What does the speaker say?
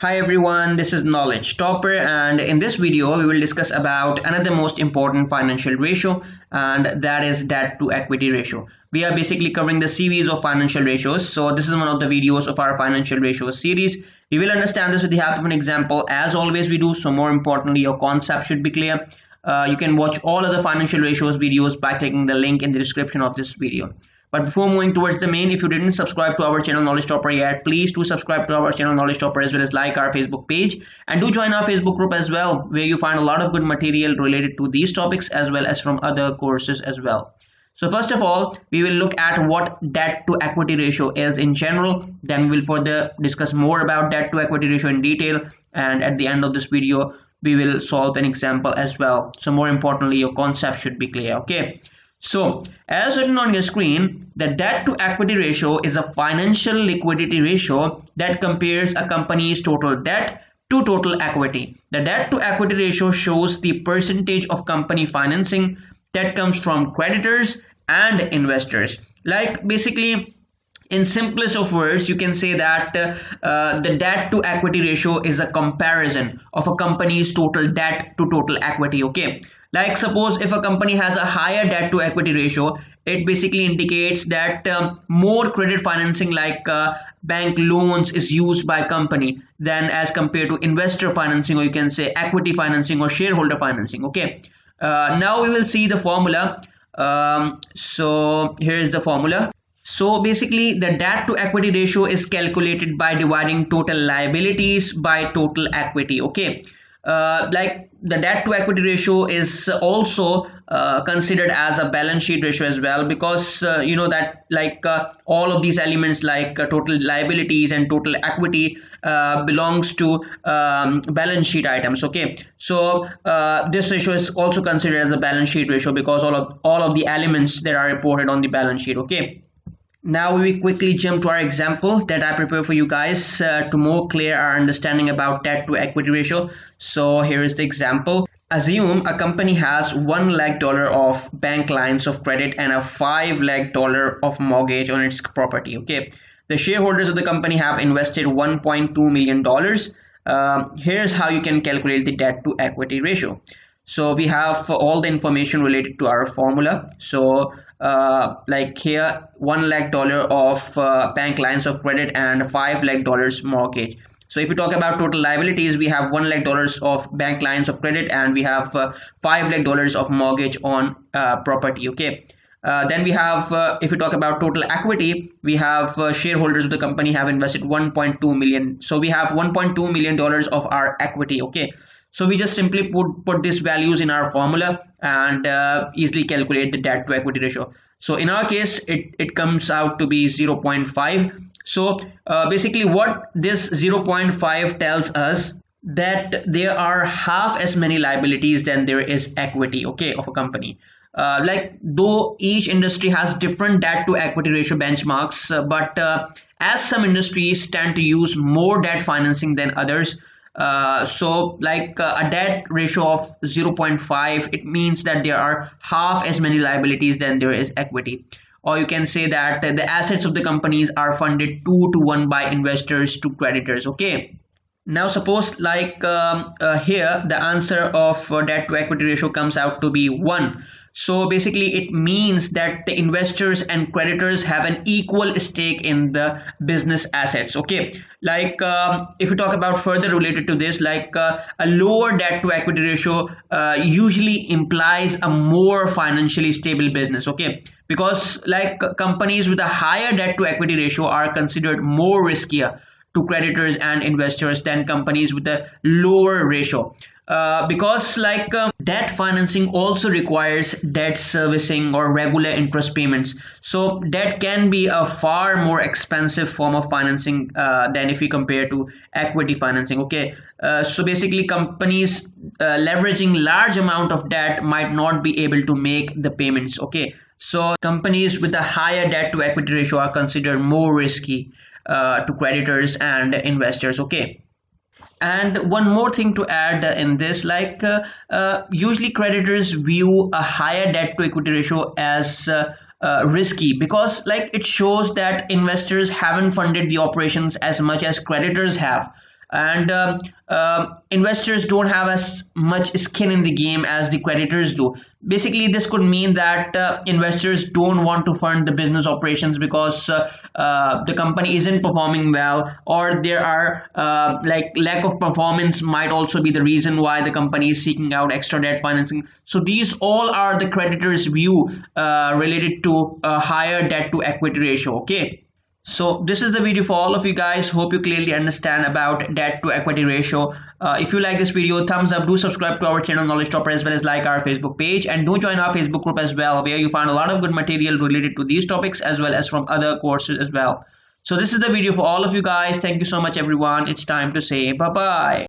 Hi everyone, this is Knowledge Topper, and in this video we will discuss about another most important financial ratio, and that is debt to equity ratio. We are basically covering the series of financial ratios, so this is one of the videos of our financial ratios series. We will understand this with the help of an example as always we do, so more importantly your concept should be clear. You can watch all other financial ratios videos by clicking the link in the description of this video. But before moving towards the main, if you didn't subscribe to our channel Knowledge Topper yet, please do subscribe to our channel Knowledge Topper as well as like our Facebook page, and do join our Facebook group as well, where you find a lot of good material related to these topics as well as from other courses as well. So first of all, we will look at what debt to equity ratio is in general. Then we will further discuss more about debt to equity ratio in detail, and at the end of this video we will solve an example as well. So more importantly your concept should be clear. Okay. So, as written on your screen, the debt to equity ratio is a financial liquidity ratio that compares a company's total debt to total equity. The debt to equity ratio shows the percentage of company financing that comes from creditors and investors. Like basically, in simplest of words, you can say that the debt to equity ratio is a comparison of a company's total debt to total equity. Okay. Like suppose if a company has a higher debt to equity ratio, it basically indicates that more credit financing like bank loans is used by company than as compared to investor financing, or you can say equity financing or shareholder financing. Okay. Now we will see the formula. So here is the formula. So basically the debt to equity ratio is calculated by dividing total liabilities by total equity. Okay. Like the debt to equity ratio is also considered as a balance sheet ratio as well, because you know that like all of these elements like total liabilities and total equity belongs to balance sheet items. Okay, so this ratio is also considered as a balance sheet ratio because all of the elements that are reported on the balance sheet. Okay. Now we will quickly jump to our example that I prepared for you guys to more clear our understanding about debt to equity ratio. So here is the example. Assume a company has $1 lakh of bank lines of credit and a $5 lakh of mortgage on its property. Okay, the shareholders of the company have invested $1.2 million. Here's how you can calculate the debt to equity ratio. So we have all the information related to our formula. So like here $1 lakh of bank lines of credit and $5 lakh mortgage. So if we talk about total liabilities, we have $1 lakh of bank lines of credit and we have $5 lakh of mortgage on property. Okay. Then we have if we talk about total equity, we have shareholders of the company have invested 1.2 million. So we have $1.2 million of our equity. Okay. So we just simply put these values in our formula and easily calculate the debt to equity ratio. So in our case, it comes out to be 0.5. So basically what this 0.5 tells us that there are half as many liabilities than there is equity, okay, of a company. Like though each industry has different debt to equity ratio benchmarks, but as some industries tend to use more debt financing than others, so like a debt ratio of 0.5, it means that there are half as many liabilities than there is equity. Or you can say that the assets of the companies are funded 2 to 1 by investors to creditors. Okay. Now suppose like here the answer of debt to equity ratio comes out to be 1. So basically it means that the investors and creditors have an equal stake in the business assets. Okay, like if we talk about further related to this, like a lower debt to equity ratio usually implies a more financially stable business. Okay, because like companies with a higher debt to equity ratio are considered more riskier to creditors and investors than companies with a lower ratio. Because like debt financing also requires debt servicing or regular interest payments. So debt can be a far more expensive form of financing than if we compare to equity financing. Okay, so basically companies leveraging large amount of debt might not be able to make the payments. Okay, so companies with a higher debt to equity ratio are considered more risky to creditors and investors. Okay. And one more thing to add in this, like usually creditors view a higher debt to equity ratio as risky, because like it shows that investors haven't funded the operations as much as creditors have. and investors don't have as much skin in the game as the creditors do. Basically, this could mean that investors don't want to fund the business operations because the company isn't performing well, or there are like lack of performance might also be the reason why the company is seeking out extra debt financing. So these all are the creditors view related to a higher debt to equity ratio. Okay, so this is the video for all of you guys. Hope you clearly understand about debt to equity ratio. If you like this video, thumbs up. Do subscribe to our channel Knowledge Topper, as well as like our Facebook page, and do join our Facebook group as well, where you find a lot of good material related to these topics as well as from other courses as well. So this is the video for all of you guys. Thank you so much everyone. It's time to say bye bye.